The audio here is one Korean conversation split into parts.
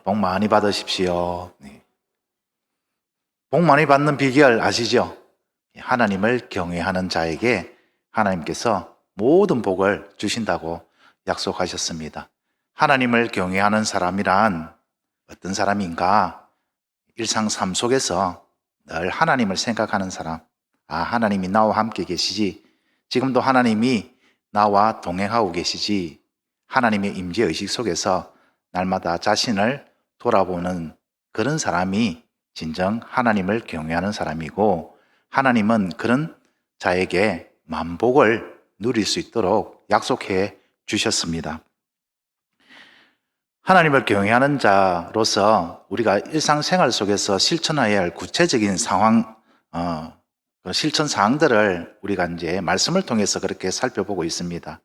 복 많이 받으십시오. 네. 복 많이 받는 비결 아시죠? 하나님을 경외하는 자에게 하나님께서 모든 복을 주신다고 약속하셨습니다. 하나님을 경외하는 사람이란 어떤 사람인가? 일상 삶 속에서 늘 하나님을 생각하는 사람. 하나님이 나와 함께 계시지. 지금도 하나님이 나와 동행하고 계시지. 하나님의 임재의식 속에서 날마다 자신을 돌아보는 그런 사람이 진정 하나님을 경외하는 사람이고, 하나님은 그런 자에게 만복을 누릴 수 있도록 약속해 주셨습니다. 하나님을 경외하는 자로서 우리가 일상생활 속에서 실천해야 할 구체적인 상황, 실천 사항들을 우리가 이제 말씀을 통해서 그렇게 살펴보고 있습니다.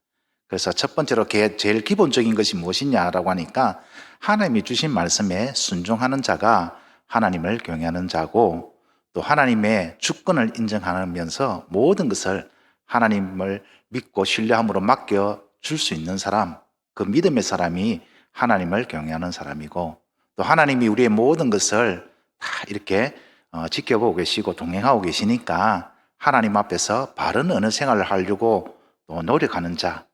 그래서 첫 번째로 제일 기본적인 것이 무엇이냐라고 하니까, 하나님이 주신 말씀에 순종하는 자가 하나님을 경외하는 자고, 또 하나님의 주권을 인정하면서 모든 것을 하나님을 믿고 신뢰함으로 맡겨 줄 수 있는 사람, 그 믿음의 사람이 하나님을 경외하는 사람이고, 또 하나님이 우리의 모든 것을 다 이렇게 지켜보고 계시고 동행하고 계시니까 하나님 앞에서 바른 언어 생활을 하려고 또 노력하는 자,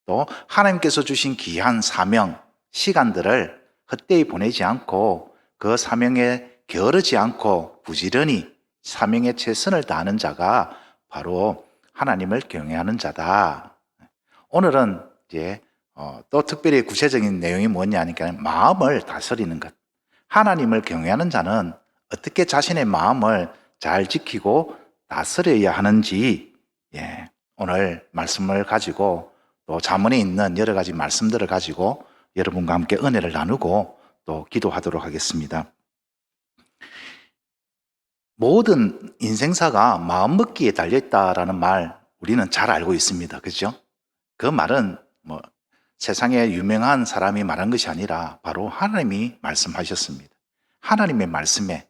또 하나님께서 주신 귀한 사명, 시간들을 헛되이 보내지 않고 그 사명에 게으르지 않고 부지런히 사명에 최선을 다하는 자가 바로 하나님을 경외하는 자다. 오늘은 이제 또 특별히 구체적인 내용이 뭐냐 하니까, 마음을 다스리는 것. 하나님을 경외하는 자는 어떻게 자신의 마음을 잘 지키고 다스려야 하는지, 오늘 말씀을 가지고 또 잠언에 있는 여러 가지 말씀들을 가지고 여러분과 함께 은혜를 나누고 또 기도하도록 하겠습니다. 모든 인생사가 마음먹기에 달려있다라는 말 우리는 잘 알고 있습니다. 그렇죠? 그 말은 세상에 유명한 사람이 말한 것이 아니라 바로 하나님이 말씀하셨습니다. 하나님의 말씀에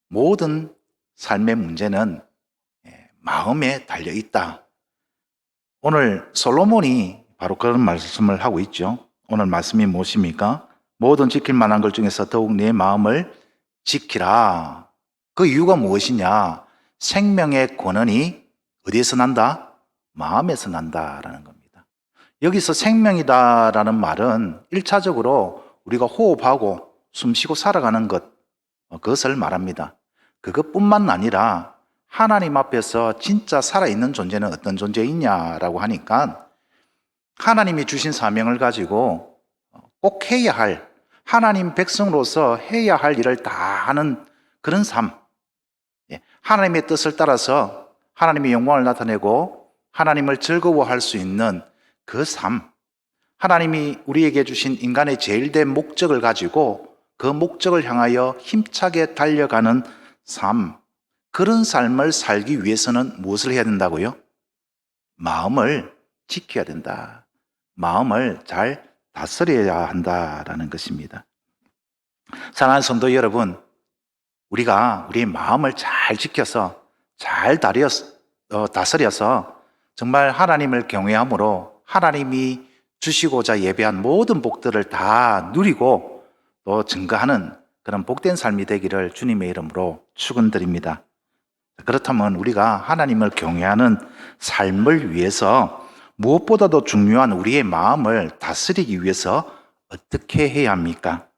모든 삶의 문제는 마음에 달려있다. 오늘 솔로몬이 바로 그런 말씀을 하고 있죠. 오늘 말씀이 무엇입니까? 모든 지킬 만한 것 중에서 더욱 내 마음을 지키라. 그 이유가 무엇이냐? 생명의 권한이 어디에서 난다? 마음에서 난다라는 겁니다. 여기서 생명이다라는 말은 1차적으로 우리가 호흡하고 숨쉬고 살아가는 것, 그것을 말합니다. 그것뿐만 아니라 하나님 앞에서 진짜 살아있는 존재는 어떤 존재이냐라고 하니까, 하나님이 주신 사명을 가지고 꼭 해야 할, 하나님 백성으로서 해야 할 일을 다 하는 그런 삶, 하나님의 뜻을 따라서 하나님의 영광을 나타내고 하나님을 즐거워할 수 있는 그 삶, 하나님이 우리에게 주신 인간의 제일된 목적을 가지고 그 목적을 향하여 힘차게 달려가는 삶, 그런 삶을 살기 위해서는 무엇을 해야 된다고요? 마음을 지켜야 된다. 마음을 잘 다스려야 한다라는 것입니다. 사랑하는 성도 여러분, 우리가 우리의 마음을 잘 지켜서 잘 다스려서 정말 하나님을 경외함으로 하나님이 주시고자 예배한 모든 복들을 다 누리고 또 증거하는 그런 복된 삶이 되기를 주님의 이름으로 축원드립니다. 그렇다면 우리가 하나님을 경외하는 삶을 위해서 무엇보다도 중요한 우리의 마음을 다스리기 위해서 어떻게 해야 합니까?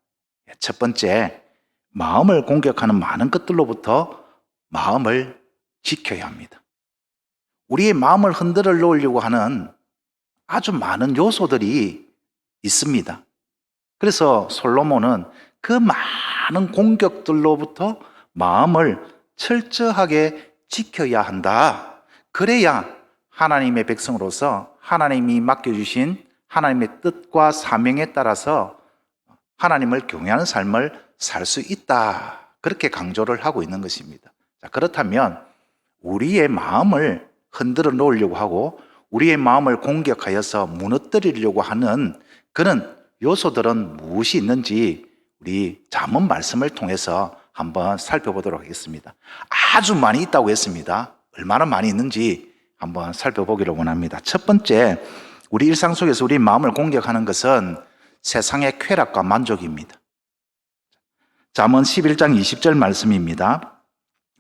첫 번째, 마음을 공격하는 많은 것들로부터 마음을 지켜야 합니다. 우리의 마음을 흔들어 놓으려고 하는 아주 많은 요소들이 있습니다. 그래서 솔로몬은 그 많은 공격들로부터 마음을 철저하게 지켜야 한다. 그래야 하나님의 백성으로서 하나님이 맡겨주신 하나님의 뜻과 사명에 따라서 하나님을 경외하는 삶을 살 수 있다. 그렇게 강조를 하고 있는 것입니다. 자, 그렇다면 우리의 마음을 흔들어 놓으려고 하고 우리의 마음을 공격하여서 무너뜨리려고 하는 그런 요소들은 무엇이 있는지 우리 잠언 말씀을 통해서 한번 살펴보도록 하겠습니다. 아주 많이 있다고 했습니다. 얼마나 많이 있는지 한번 살펴보기를 원합니다. 첫 번째, 우리 일상 속에서 우리 마음을 공격하는 것은 세상의 쾌락과 만족입니다. 잠언 11장 20절 말씀입니다.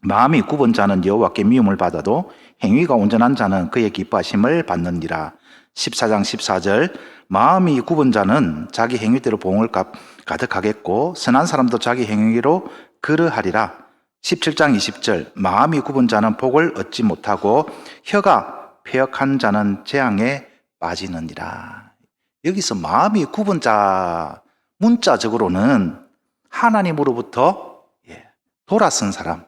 마음이 굽은 자는 여호와께 미움을 받아도 행위가 온전한 자는 그의 기뻐하심을 받느니라. 14장 14절 마음이 굽은 자는 자기 행위대로 봉을 가득하겠고 선한 사람도 자기 행위로 그러하리라. 17장 20절 마음이 굽은 자는 복을 얻지 못하고 혀가 패역한 자는 재앙에 빠지느니라. 여기서 마음이 굽은 자 문자적으로는 하나님으로부터 돌아선 사람,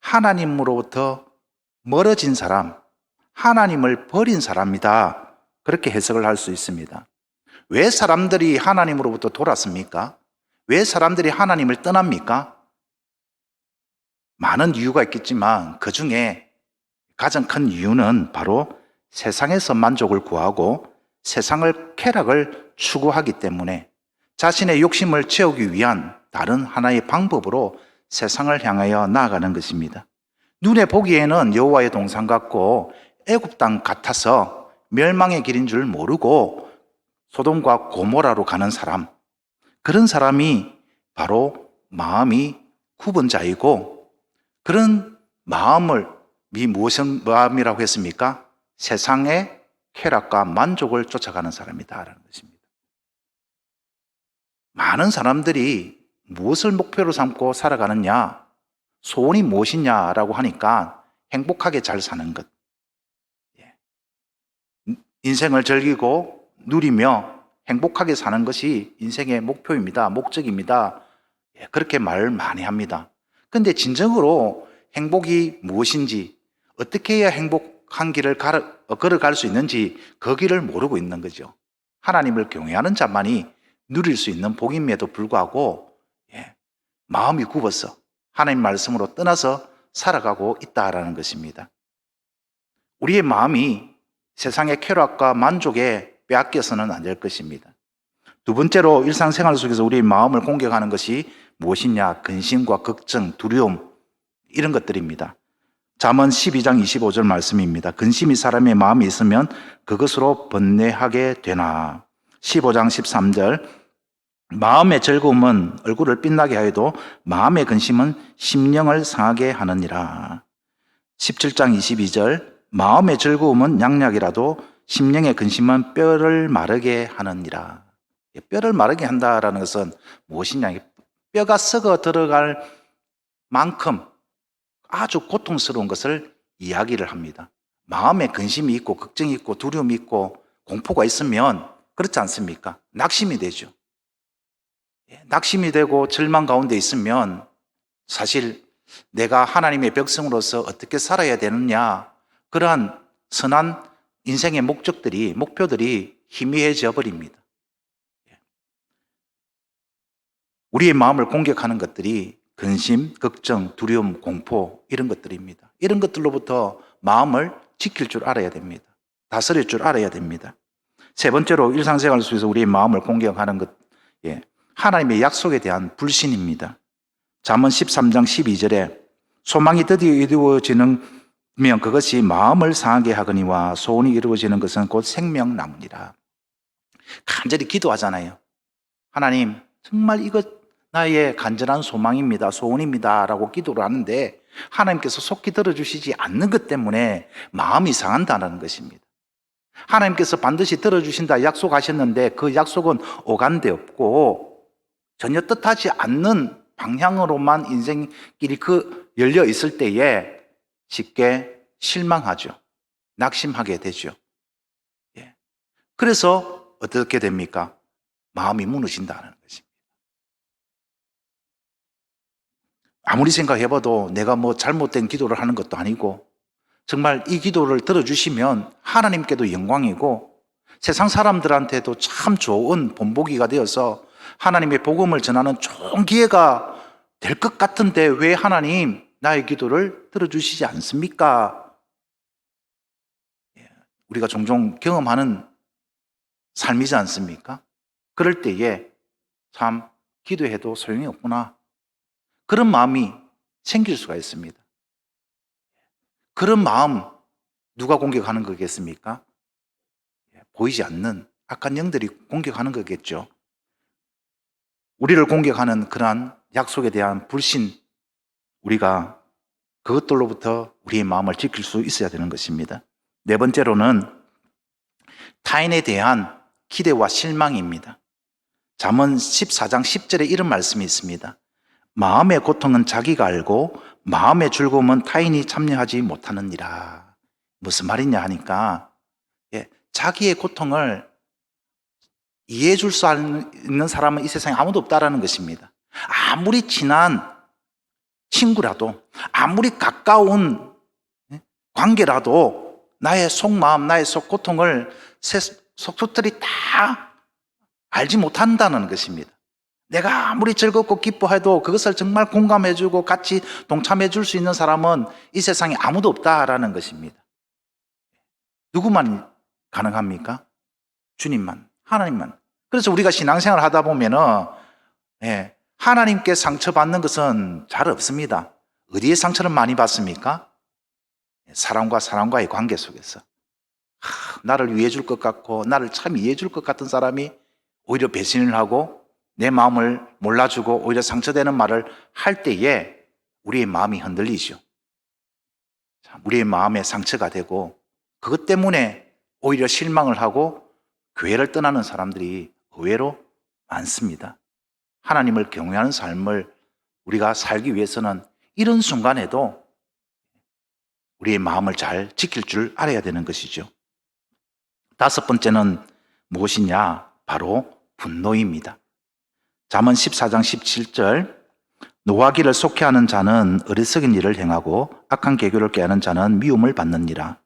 하나님으로부터 멀어진 사람, 하나님을 버린 사람이다. 그렇게 해석을 할 수 있습니다. 왜 사람들이 하나님으로부터 돌았습니까? 왜 사람들이 하나님을 떠납니까? 많은 이유가 있겠지만 그 중에 가장 큰 이유는 바로 세상에서 만족을 구하고 세상을 쾌락을 추구하기 때문에 자신의 욕심을 채우기 위한 다른 하나의 방법으로 세상을 향하여 나아가는 것입니다. 눈에 보기에는 여호와의 동산 같고 애굽 땅 같아서 멸망의 길인 줄 모르고 소돔과 고모라로 가는 사람, 그런 사람이 바로 마음이 굽은 자이고, 그런 마음을 무슨 마음이라고 했습니까? 세상의 쾌락과 만족을 쫓아가는 사람이다라는 것입니다. 많은 사람들이 무엇을 목표로 삼고 살아가느냐, 소원이 무엇이냐라고 하니까 행복하게 잘 사는 것, 인생을 즐기고 누리며 행복하게 사는 것이 인생의 목표입니다. 목적입니다. 그렇게 말을 많이 합니다. 그런데 진정으로 행복이 무엇인지, 어떻게 해야 행복한 길을 걸어갈 수 있는지 그 길을 모르고 있는 거죠. 하나님을 경외하는 자만이 누릴 수 있는 복임에도 불구하고 마음이 굽어서 하나님 말씀으로 떠나서 살아가고 있다라는 것입니다. 우리의 마음이 세상의 쾌락과 만족에 빼앗겨서는 안 될 것입니다. 두 번째로 일상생활 속에서 우리의 마음을 공격하는 것이 무엇이냐? 근심과 걱정, 두려움, 이런 것들입니다. 잠언 12장 25절 말씀입니다. 근심이 사람의 마음에 있으면 그것으로 번뇌하게 되나. 15장 13절 마음의 즐거움은 얼굴을 빛나게 하여도 마음의 근심은 심령을 상하게 하느니라. 17장 22절 마음의 즐거움은 양약이라도 심령의 근심은 뼈를 마르게 하느니라. 뼈를 마르게 한다라는 것은 무엇이냐? 뼈가 썩어 들어갈 만큼 아주 고통스러운 것을 이야기를 합니다. 마음에 근심이 있고 걱정이 있고 두려움이 있고 공포가 있으면 그렇지 않습니까? 낙심이 되죠. 낙심이 되고 절망 가운데 있으면 사실 내가 하나님의 백성으로서 어떻게 살아야 되느냐, 그러한 선한 인생의 목표들이 희미해져 버립니다. 우리의 마음을 공격하는 것들이 근심, 걱정, 두려움, 공포, 이런 것들입니다. 이런 것들로부터 마음을 지킬 줄 알아야 됩니다. 다스릴 줄 알아야 됩니다. 세 번째로 일상생활 속에서 우리의 마음을 공격하는 것, 하나님의 약속에 대한 불신입니다. 잠언 13장 12절에 소망이 드디어 이루어지면 그것이 마음을 상하게 하거니와 소원이 이루어지는 것은 곧 생명나무니라. 간절히 기도하잖아요. 하나님, 정말 이것 나의 간절한 소망입니다, 소원입니다 라고 기도를 하는데 하나님께서 속히 들어주시지 않는 것 때문에 마음이 상한다는 것입니다. 하나님께서 반드시 들어주신다 약속하셨는데 그 약속은 오간데 없고 전혀 뜻하지 않는 방향으로만 인생길이 열려 있을 때에 쉽게 실망하죠. 낙심하게 되죠. 그래서 어떻게 됩니까? 마음이 무너진다는 것입니다. 아무리 생각해봐도 내가 잘못된 기도를 하는 것도 아니고 정말 이 기도를 들어주시면 하나님께도 영광이고 세상 사람들한테도 참 좋은 본보기가 되어서 하나님의 복음을 전하는 좋은 기회가 될 것 같은데 왜 하나님 나의 기도를 들어주시지 않습니까? 우리가 종종 경험하는 삶이지 않습니까? 그럴 때에 참 기도해도 소용이 없구나, 그런 마음이 생길 수가 있습니다. 그런 마음 누가 공격하는 거겠습니까? 보이지 않는 악한 영들이 공격하는 거겠죠. 우리를 공격하는 그러한 약속에 대한 불신, 우리가 그것들로부터 우리의 마음을 지킬 수 있어야 되는 것입니다. 네 번째로는 타인에 대한 기대와 실망입니다. 잠언 14장 10절에 이런 말씀이 있습니다. 마음의 고통은 자기가 알고 마음의 즐거움은 타인이 참여하지 못하느니라. 무슨 말이냐 하니까 자기의 고통을 이해해 줄 수 있는 사람은 이 세상에 아무도 없다라는 것입니다. 아무리 친한 친구라도, 아무리 가까운 관계라도 나의 속마음, 나의 속 고통을 속속들이 다 알지 못한다는 것입니다. 내가 아무리 즐겁고 기뻐해도 그것을 정말 공감해주고 같이 동참해줄 수 있는 사람은 이 세상에 아무도 없다라는 것입니다. 누구만 가능합니까? 주님만, 하나님만. 그래서 우리가 신앙생활을 하다 보면은 하나님께 상처받는 것은 잘 없습니다. 어디에 상처를 많이 받습니까? 사람과 사람과의 관계 속에서 나를 위해 줄 것 같고 나를 참 이해해 줄 것 같은 사람이 오히려 배신을 하고 내 마음을 몰라주고 오히려 상처되는 말을 할 때에 우리의 마음이 흔들리죠. 우리의 마음에 상처가 되고 그것 때문에 오히려 실망을 하고 교회를 떠나는 사람들이 의외로 많습니다. 하나님을 경외하는 삶을 우리가 살기 위해서는 이런 순간에도 우리의 마음을 잘 지킬 줄 알아야 되는 것이죠. 다섯 번째는 무엇이냐? 바로 분노입니다. 잠언 14장 17절 노하기를 속해하는 자는 어리석은 일을 행하고 악한 계교를 꾀하는 자는 미움을 받느니라.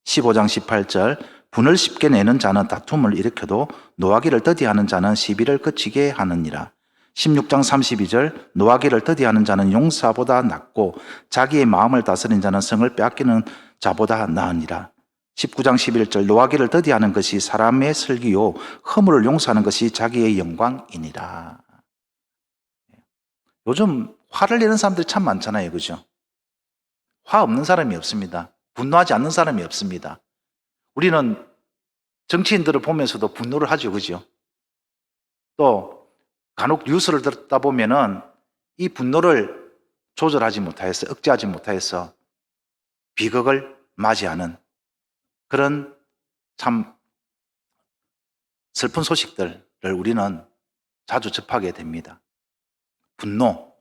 15장 18절 분을 쉽게 내는 자는 다툼을 일으켜도 노하기를 더디하는 자는 시비를 그치게 하느니라. 16장 32절 노하기를 더디하는 자는 용사보다 낫고 자기의 마음을 다스린 자는 성을 빼앗기는 자보다 나으니라. 19장 11절 노하기를 더디하는 것이 사람의 슬기요 허물을 용서하는 것이 자기의 영광이니라. 요즘 화를 내는 사람들이 참 많잖아요. 그죠? 화 없는 사람이 없습니다. 분노하지 않는 사람이 없습니다. 우리는 정치인들을 보면서도 분노를 하죠. 그죠? 또 간혹 뉴스를 듣다 보면은 이 분노를 조절하지 못하여서 억제하지 못하여서 비극을 맞이하는 그런 참 슬픈 소식들을 우리는 자주 접하게 됩니다. 분노,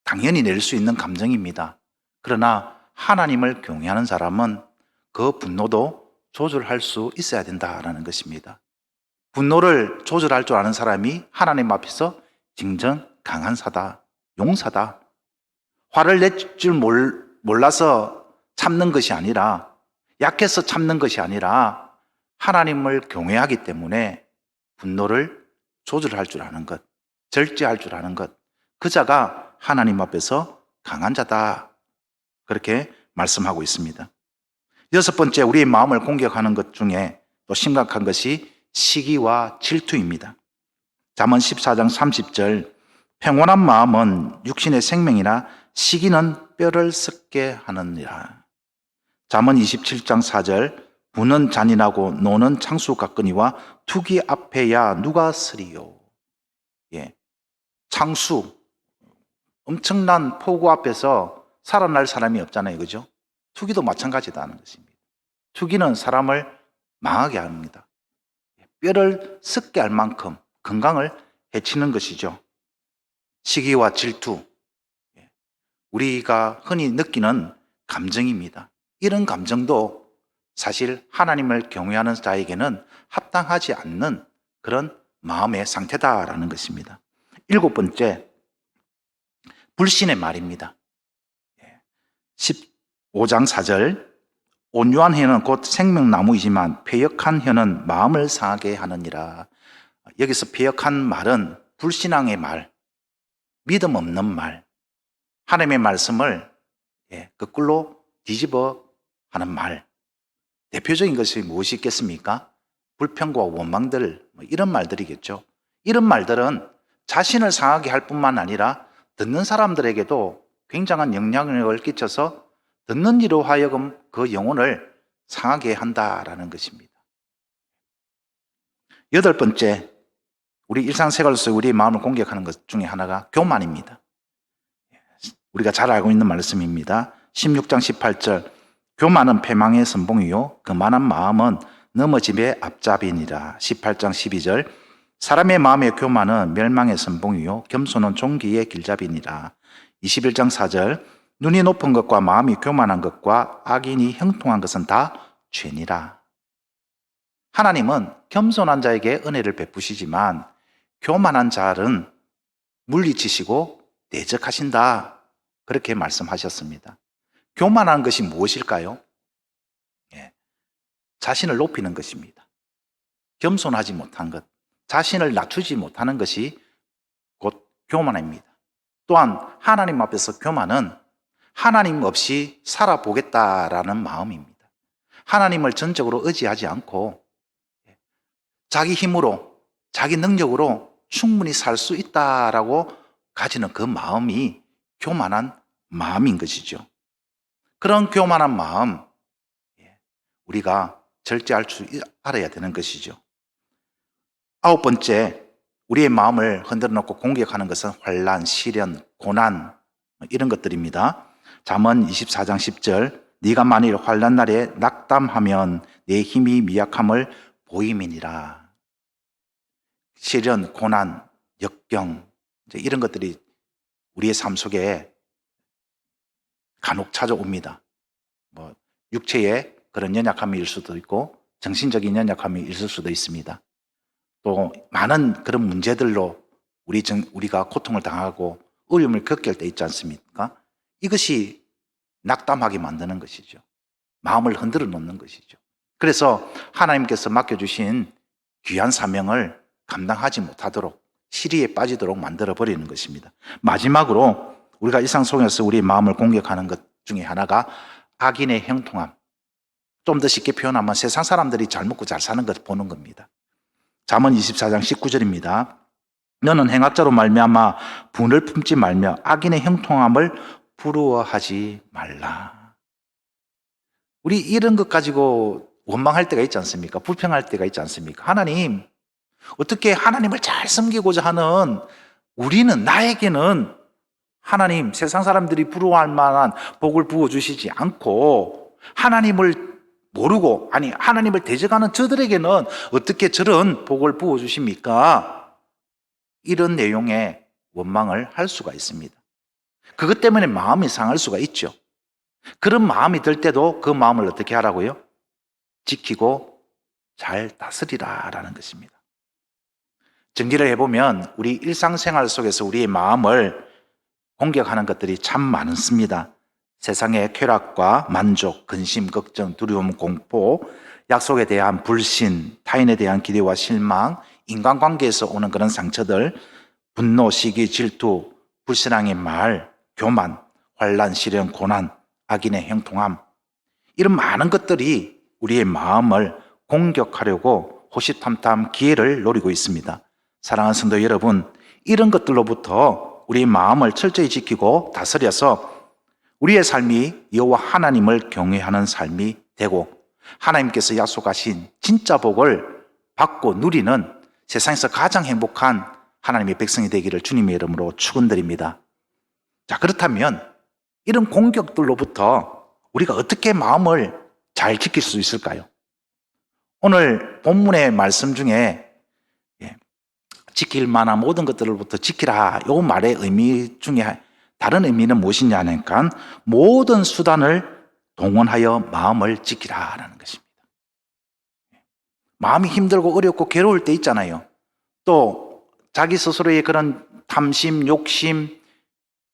당연히 낼 수 있는 감정입니다. 그러나 하나님을 경외하는 사람은 그 분노도 조절할 수 있어야 된다라는 것입니다. 분노를 조절할 줄 아는 사람이 하나님 앞에서 진정 강한 사다, 용사다. 화를 낼 줄 몰라서 참는 것이 아니라, 약해서 참는 것이 아니라 하나님을 경외하기 때문에 분노를 조절할 줄 아는 것, 절제할 줄 아는 것, 그 자가 하나님 앞에서 강한 자다. 그렇게 말씀하고 있습니다. 여섯 번째, 우리의 마음을 공격하는 것 중에 또 심각한 것이 시기와 질투입니다. 잠언 14장 30절 평온한 마음은 육신의 생명이나 시기는 뼈를 썩게 하느니라. 잠언 27장 4절 부는 잔인하고 노는 창수 같거니와 투기 앞에야 누가 서리요. 창수, 엄청난 폭우 앞에서 살아날 사람이 없잖아요. 그죠? 투기도 마찬가지다는 것입니다. 투기는 사람을 망하게 합니다. 뼈를 썩게 할 만큼 건강을 해치는 것이죠. 시기와 질투, 우리가 흔히 느끼는 감정입니다. 이런 감정도 사실 하나님을 경외하는 자에게는 합당하지 않는 그런 마음의 상태다라는 것입니다. 일곱 번째, 불신의 말입니다. 15장 4절 온유한 혀는 곧 생명나무이지만 패역한 혀는 마음을 상하게 하느니라. 여기서 패역한 말은 불신앙의 말, 믿음 없는 말, 하나님의 말씀을 거꾸로 뒤집어 하는 말. 대표적인 것이 무엇이 있겠습니까? 불평과 원망들, 이런 말들이겠죠. 이런 말들은 자신을 상하게 할 뿐만 아니라 듣는 사람들에게도 굉장한 영향력을 끼쳐서 듣는 이로 하여금 그 영혼을 상하게 한다라는 것입니다. 여덟 번째, 우리 일상생활에서 우리의 마음을 공격하는 것 중에 하나가 교만입니다. 우리가 잘 알고 있는 말씀입니다. 16장 18절 교만은 패망의 선봉이요 거만한 마음은 넘어짐의 앞잡이니라. 18장 12절 사람의 마음의 교만은 멸망의 선봉이요 겸손은 종기의 길잡이니라. 21장 4절 눈이 높은 것과 마음이 교만한 것과 악인이 형통한 것은 다 죄니라. 하나님은 겸손한 자에게 은혜를 베푸시지만 교만한 자는 물리치시고 대적하신다. 그렇게 말씀하셨습니다. 교만한 것이 무엇일까요? 자신을 높이는 것입니다. 겸손하지 못한 것, 자신을 낮추지 못하는 것이 곧 교만입니다. 또한 하나님 앞에서 교만은 하나님 없이 살아보겠다라는 마음입니다. 하나님을 전적으로 의지하지 않고 자기 힘으로, 자기 능력으로 충분히 살 수 있다라고 가지는 그 마음이 교만한 마음인 것이죠. 그런 교만한 마음, 우리가 절제할 줄 알아야 되는 것이죠. 9번째, 우리의 마음을 흔들어 놓고 공격하는 것은 환난, 시련, 고난 이런 것들입니다. 잠언 24장 10절 네가 만일 환난 날에 낙담하면 내 힘이 미약함을 보임이니라. 시련, 고난, 역경 이런 것들이 우리의 삶 속에 간혹 찾아옵니다. 육체의 그런 연약함이 일 수도 있고 정신적인 연약함이 있을 수도 있습니다. 또 많은 그런 문제들로 우리가 고통을 당하고 어려움을 겪게 할 때 있지 않습니까? 이것이 낙담하게 만드는 것이죠. 마음을 흔들어 놓는 것이죠. 그래서 하나님께서 맡겨주신 귀한 사명을 감당하지 못하도록 시리에 빠지도록 만들어버리는 것입니다. 마지막으로 우리가 일상 속에서 우리의 마음을 공격하는 것 중에 하나가 악인의 형통함. 좀 더 쉽게 표현하면 세상 사람들이 잘 먹고 잘 사는 것 보는 겁니다. 잠언 24장 19절입니다. 너는 행악자로 말미암아 분을 품지 말며 악인의 형통함을 부러워하지 말라. 우리 이런 것 가지고 원망할 때가 있지 않습니까? 불평할 때가 있지 않습니까? 하나님, 어떻게 하나님을 잘 섬기고자 하는 우리는, 나에게는 하나님, 세상 사람들이 부러워할 만한 복을 부어주시지 않고 하나님을 모르고, 아니 하나님을 대적하는 저들에게는 어떻게 저런 복을 부어주십니까? 이런 내용의 원망을 할 수가 있습니다. 그것 때문에 마음이 상할 수가 있죠. 그런 마음이 들 때도 그 마음을 어떻게 하라고요? 지키고 잘 다스리라라는 것입니다. 정리를 해보면 우리 일상생활 속에서 우리의 마음을 공격하는 것들이 참 많습니다. 세상의 쾌락과 만족, 근심, 걱정, 두려움, 공포, 약속에 대한 불신, 타인에 대한 기대와 실망, 인간관계에서 오는 그런 상처들, 분노, 시기, 질투, 불신앙의 말, 교만, 환난, 시련, 고난, 악인의 형통함, 이런 많은 것들이 우리의 마음을 공격하려고 호시탐탐 기회를 노리고 있습니다. 사랑하는 성도 여러분, 이런 것들로부터 우리의 마음을 철저히 지키고 다스려서 우리의 삶이 여호와 하나님을 경외하는 삶이 되고 하나님께서 약속하신 진짜 복을 받고 누리는 세상에서 가장 행복한 하나님의 백성이 되기를 주님의 이름으로 축원드립니다. 자, 그렇다면 이런 공격들로부터 우리가 어떻게 마음을 잘 지킬 수 있을까요? 오늘 본문의 말씀 중에 지킬 만한 모든 것들로부터 지키라, 이 말의 의미 중에 다른 의미는 무엇이냐 하니까 모든 수단을 동원하여 마음을 지키라라는 것입니다. 마음이 힘들고 어렵고 괴로울 때 있잖아요. 또 자기 스스로의 그런 탐심, 욕심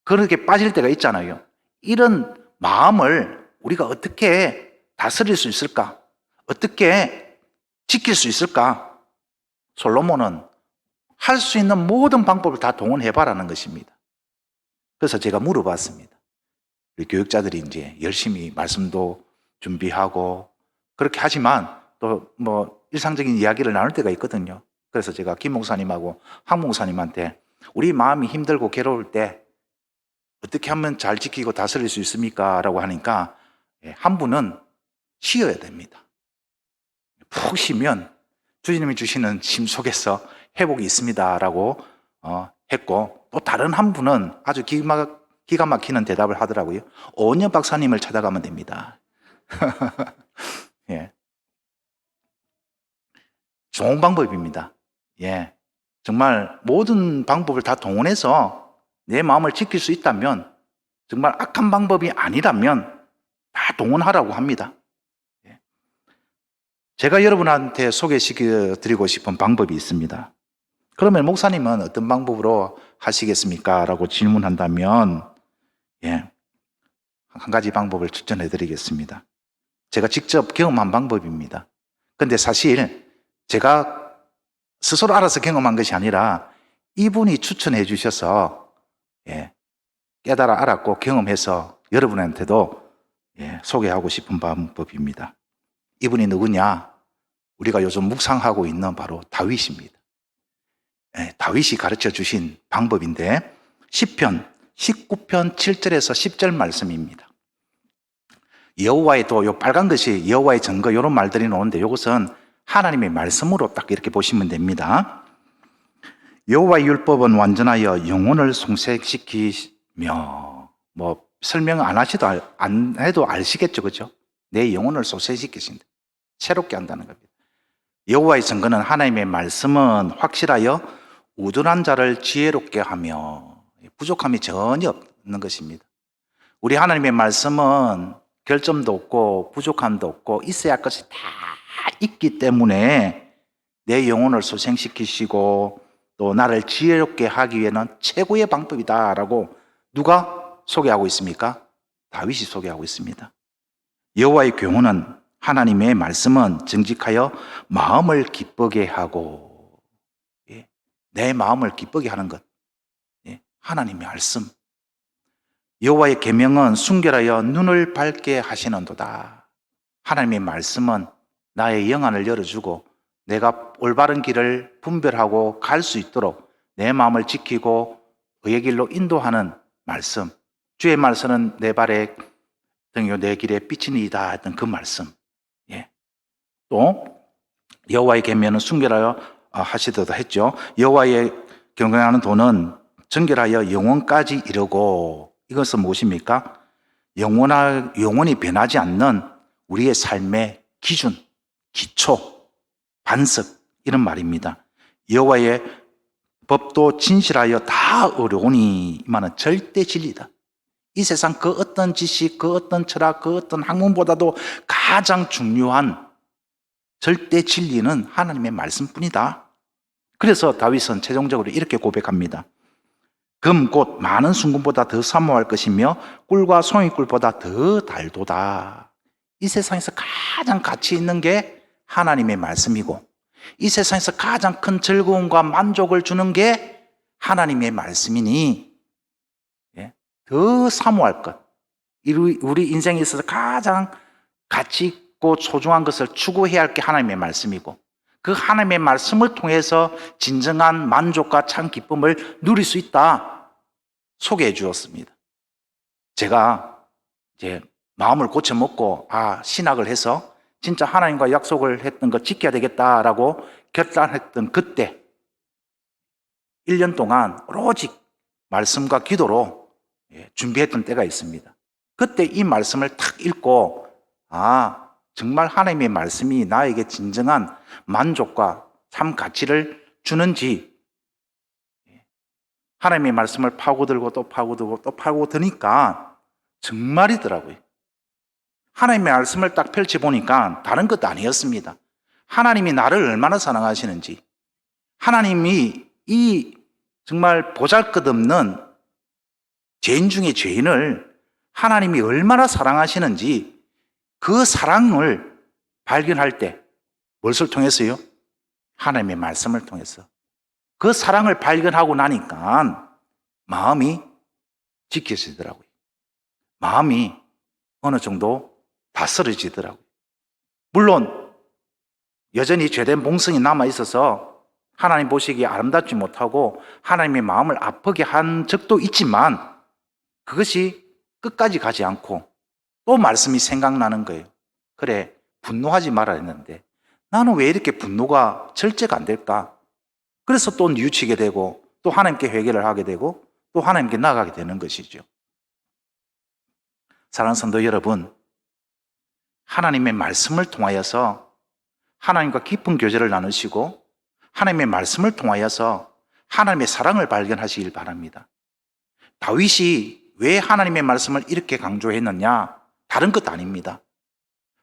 그렇게 빠질 때가 있잖아요. 이런 마음을 우리가 어떻게 다스릴 수 있을까? 어떻게 지킬 수 있을까? 솔로몬은 할 수 있는 모든 방법을 다 동원해봐라는 것입니다. 그래서 제가 물어봤습니다. 우리 교육자들이 이제 열심히 말씀도 준비하고 그렇게 하지만 또 일상적인 이야기를 나눌 때가 있거든요. 그래서 제가 김 목사님하고 황 목사님한테 우리 마음이 힘들고 괴로울 때 어떻게 하면 잘 지키고 다스릴 수 있습니까? 라고 하니까 한 분은 쉬어야 됩니다. 푹 쉬면 주님이 주시는 심 속에서 회복이 있습니다. 라고 했고 또 다른 한 분은 아주 기가 막히는 대답을 하더라고요. 오은영 박사님을 찾아가면 됩니다. 예. 좋은 방법입니다. 예. 정말 모든 방법을 다 동원해서 내 마음을 지킬 수 있다면, 정말 악한 방법이 아니라면 다 동원하라고 합니다. 예. 제가 여러분한테 소개시켜 드리고 싶은 방법이 있습니다. 그러면 목사님은 어떤 방법으로 하시겠습니까? 라고 질문한다면, 예, 한 가지 방법을 추천해 드리겠습니다. 제가 직접 경험한 방법입니다. 근데 사실 제가 스스로 알아서 경험한 것이 아니라 이분이 추천해 주셔서, 예, 깨달아 알았고 경험해서 여러분한테도, 예, 소개하고 싶은 방법입니다. 이분이 누구냐? 우리가 요즘 묵상하고 있는 바로 다윗입니다. 예, 다윗이 가르쳐 주신 방법인데, 시편 19편 7절에서 10절 말씀입니다. 여호와의 도, 요 빨간 것이 여호와의 증거, 이런 말들이 나오는데 이것은 하나님의 말씀으로 딱 이렇게 보시면 됩니다. 여호와의 율법은 완전하여 영혼을 송색시키며, 뭐 설명 안 해도 아시겠죠, 그죠? 내 영혼을 송색시키신다, 새롭게 한다는 겁니다. 여호와의 증거는, 하나님의 말씀은 확실하여 우둔한 자를 지혜롭게 하며, 부족함이 전혀 없는 것입니다. 우리 하나님의 말씀은 결점도 없고 부족함도 없고 있어야 할 것이 다 있기 때문에 내 영혼을 소생시키시고 또 나를 지혜롭게 하기 위해는 최고의 방법이다라고 누가 소개하고 있습니까? 다윗이 소개하고 있습니다. 여호와의 교훈은, 하나님의 말씀은 정직하여 마음을 기쁘게 하고, 예, 내 마음을 기쁘게 하는 것, 예, 하나님의 말씀. 여호와의 계명은 순결하여 눈을 밝게 하시는도다. 하나님의 말씀은 나의 영안을 열어주고 내가 올바른 길을 분별하고 갈 수 있도록 내 마음을 지키고 의의 길로 인도하는 말씀. 주의 말씀은 내 발의 등이요 내 길에 빛이니이다 했던 그 말씀. 예. 또 여호와의 계명은 순결하여 하시도다 했죠. 여호와의 경외하는 도는 정결하여 영원까지 이르고, 이것은 무엇입니까? 영원히 변하지 않는 우리의 삶의 기준, 기초, 반석, 이런 말입니다. 여호와의 법도 진실하여 다 어려우니, 이 말은 절대 진리다. 이 세상 그 어떤 지식, 그 어떤 철학, 그 어떤 학문보다도 가장 중요한 절대 진리는 하나님의 말씀뿐이다. 그래서 다윗은 최종적으로 이렇게 고백합니다. 금 곧 많은 순금보다 더 사모할 것이며 꿀과 송이꿀보다 더 달도다. 이 세상에서 가장 가치 있는 게 하나님의 말씀이고, 이 세상에서 가장 큰 즐거움과 만족을 주는 게 하나님의 말씀이니, 예, 더 사모할 것, 우리 인생에 있어서 가장 가치 있고 소중한 것을 추구해야 할 게 하나님의 말씀이고, 그 하나님의 말씀을 통해서 진정한 만족과 참 기쁨을 누릴 수 있다 소개해 주었습니다. 제가 이제 마음을 고쳐먹고 신학을 해서 진짜 하나님과 약속을 했던 거 지켜야 되겠다라고 결단했던 그때 1년 동안 오로지 말씀과 기도로 준비했던 때가 있습니다. 그때 이 말씀을 탁 읽고 정말 하나님의 말씀이 나에게 진정한 만족과 참 가치를 주는지, 하나님의 말씀을 파고들고 또 파고들고 또 파고드니까 정말이더라고요. 하나님의 말씀을 딱 펼쳐보니까 다른 것도 아니었습니다. 하나님이 나를 얼마나 사랑하시는지, 하나님이 이 정말 보잘것없는 죄인 중에 죄인을 하나님이 얼마나 사랑하시는지, 그 사랑을 발견할 때 무엇을 통해서요? 하나님의 말씀을 통해서. 그 사랑을 발견하고 나니까 마음이 지켜지더라고요. 마음이 어느 정도 다스려지더라고요. 물론 여전히 죄된 본성이 남아있어서 하나님 보시기에 아름답지 못하고 하나님의 마음을 아프게 한 적도 있지만, 그것이 끝까지 가지 않고 또 말씀이 생각나는 거예요. 그래, 분노하지 말아야 했는데 나는 왜 이렇게 분노가 절제가 안 될까? 그래서 또 뉘우치게 되고 또 하나님께 회개를 하게 되고 또 하나님께 나아가게 되는 것이죠. 사랑하는 성도 여러분, 하나님의 말씀을 통하여서 하나님과 깊은 교제를 나누시고 하나님의 말씀을 통하여서 하나님의 사랑을 발견하시길 바랍니다. 다윗이 왜 하나님의 말씀을 이렇게 강조했느냐? 다른 것도 아닙니다.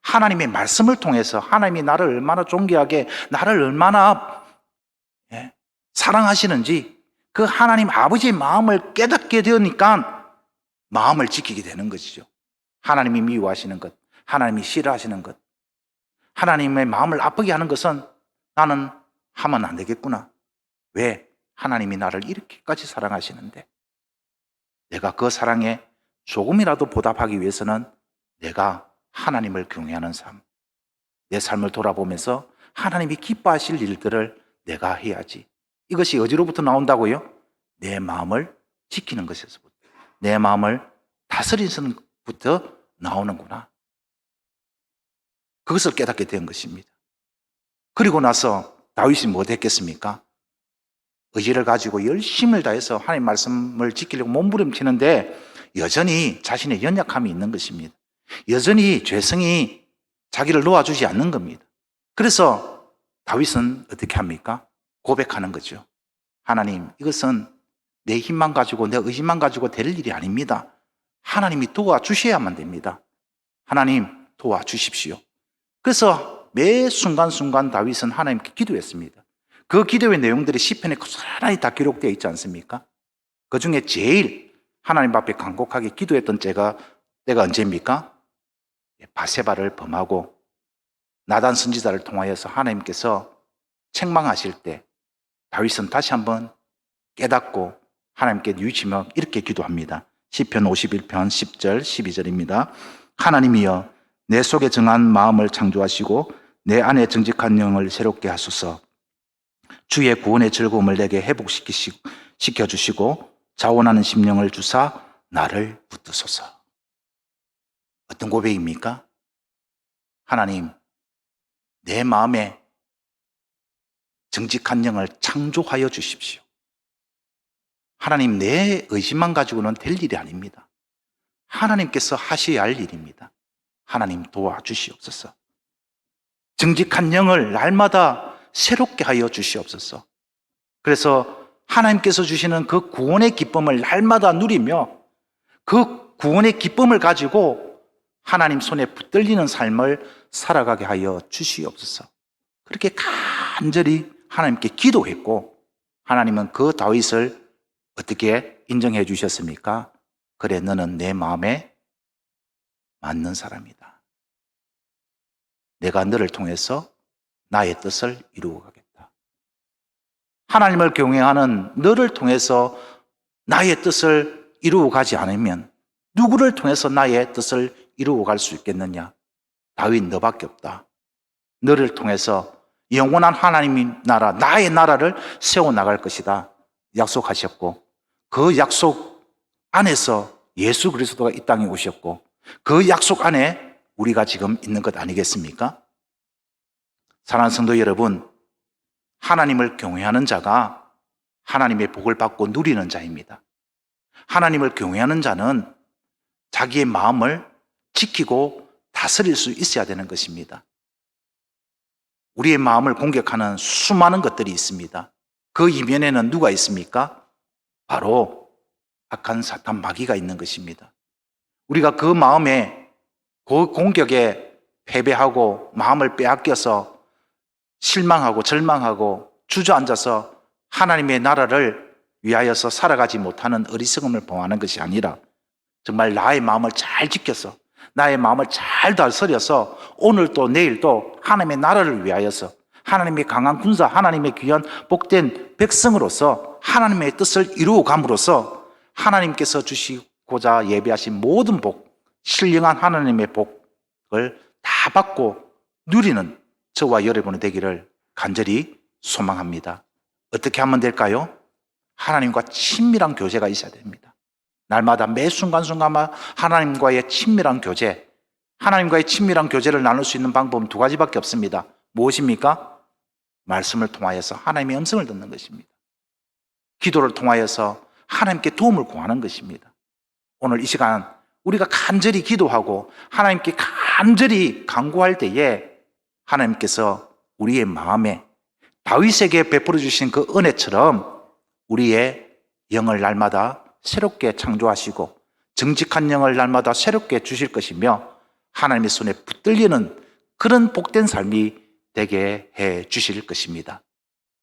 하나님의 말씀을 통해서 하나님이 나를 얼마나 존귀하게, 나를 얼마나 사랑하시는지 그 하나님 아버지의 마음을 깨닫게 되니까 마음을 지키게 되는 것이죠. 하나님이 미워하시는 것, 하나님이 싫어하시는 것, 하나님의 마음을 아프게 하는 것은 나는 하면 안 되겠구나. 왜? 하나님이 나를 이렇게까지 사랑하시는데 내가 그 사랑에 조금이라도 보답하기 위해서는 내가 하나님을 경외하는 삶, 내 삶을 돌아보면서 하나님이 기뻐하실 일들을 내가 해야지. 이것이 어디로부터 나온다고요? 내 마음을 지키는 것에서부터, 내 마음을 다스리는 것부터 나오는구나. 그것을 깨닫게 된 것입니다. 그리고 나서 다윗이 뭐 됐겠습니까? 의지를 가지고 열심을 다해서 하나님 말씀을 지키려고 몸부림치는데 여전히 자신의 연약함이 있는 것입니다. 여전히 죄성이 자기를 놓아주지 않는 겁니다. 그래서 다윗은 어떻게 합니까? 고백하는 거죠. 하나님, 이것은 내 힘만 가지고 내 의지만 가지고 될 일이 아닙니다. 하나님이 도와주셔야만 됩니다. 하나님 도와주십시오. 그래서 매 순간순간 다윗은 하나님께 기도했습니다. 그 기도의 내용들이 시편에 고스란히 다 기록되어 있지 않습니까? 그 중에 제일 하나님 앞에 간곡하게 기도했던 때가 언제입니까? 바세바를 범하고 나단 선지자를 통하여서 하나님께서 책망하실 때 다윗은 다시 한번 깨닫고 하나님께 뉘우치며 이렇게 기도합니다. 시편 51편 10절 12절입니다. 하나님이여 내 속에 정한 마음을 창조하시고 내 안에 정직한 영을 새롭게 하소서. 주의 구원의 즐거움을 내게 회복시켜주시고 자원하는 심령을 주사 나를 붙드소서. 어떤 고백입니까? 하나님, 내 마음에 정직한 영을 창조하여 주십시오. 하나님, 내 의지만 가지고는 될 일이 아닙니다. 하나님께서 하셔야 할 일입니다. 하나님 도와주시옵소서. 정직한 영을 날마다 새롭게 하여 주시옵소서. 그래서 하나님께서 주시는 그 구원의 기쁨을 날마다 누리며 그 구원의 기쁨을 가지고 하나님 손에 붙들리는 삶을 살아가게 하여 주시옵소서. 그렇게 간절히 하나님께 기도했고 하나님은 그 다윗을 어떻게 인정해 주셨습니까? 그래, 너는 내 마음에 맞는 사람이다. 내가 너를 통해서 나의 뜻을 이루어 가겠다. 하나님을 경외하는 너를 통해서 나의 뜻을 이루어 가지 않으면 누구를 통해서 나의 뜻을 이루어 갈 수 있겠느냐? 다윗 너밖에 없다. 너를 통해서 영원한 하나님의 나라, 나의 나라를 세워나갈 것이다 약속하셨고 그 약속 안에서 예수 그리스도가 이 땅에 오셨고 그 약속 안에 우리가 지금 있는 것 아니겠습니까? 사랑하는 성도 여러분, 하나님을 경외하는 자가 하나님의 복을 받고 누리는 자입니다. 하나님을 경외하는 자는 자기의 마음을 지키고 다스릴 수 있어야 되는 것입니다. 우리의 마음을 공격하는 수많은 것들이 있습니다. 그 이면에는 누가 있습니까? 바로 악한 사탄 마귀가 있는 것입니다. 우리가 그 마음에 그 공격에 패배하고 마음을 빼앗겨서 실망하고 절망하고 주저앉아서 하나님의 나라를 위하여서 살아가지 못하는 어리석음을 범하는 것이 아니라 정말 나의 마음을 잘 지켜서 나의 마음을 잘 다스려서 오늘도 내일도 하나님의 나라를 위하여서 하나님의 강한 군사, 하나님의 귀한 복된 백성으로서 하나님의 뜻을 이루어감으로써 하나님께서 주시고자 예비하신 모든 복, 신령한 하나님의 복을 다 받고 누리는 저와 여러분이 되기를 간절히 소망합니다. 어떻게 하면 될까요? 하나님과 친밀한 교제가 있어야 됩니다. 날마다 매 순간순간 하나님과의 친밀한 교제, 하나님과의 친밀한 교제를 나눌 수 있는 방법은 두 가지밖에 없습니다. 무엇입니까? 말씀을 통하여서 하나님의 음성을 듣는 것입니다. 기도를 통하여서 하나님께 도움을 구하는 것입니다. 오늘 이 시간 우리가 간절히 기도하고 하나님께 간절히 간구할 때에 하나님께서 우리의 마음에 다윗에게 베풀어 주신 그 은혜처럼 우리의 영을 날마다 새롭게 창조하시고 정직한 영을 날마다 새롭게 주실 것이며 하나님의 손에 붙들리는 그런 복된 삶이 되게 해 주실 것입니다.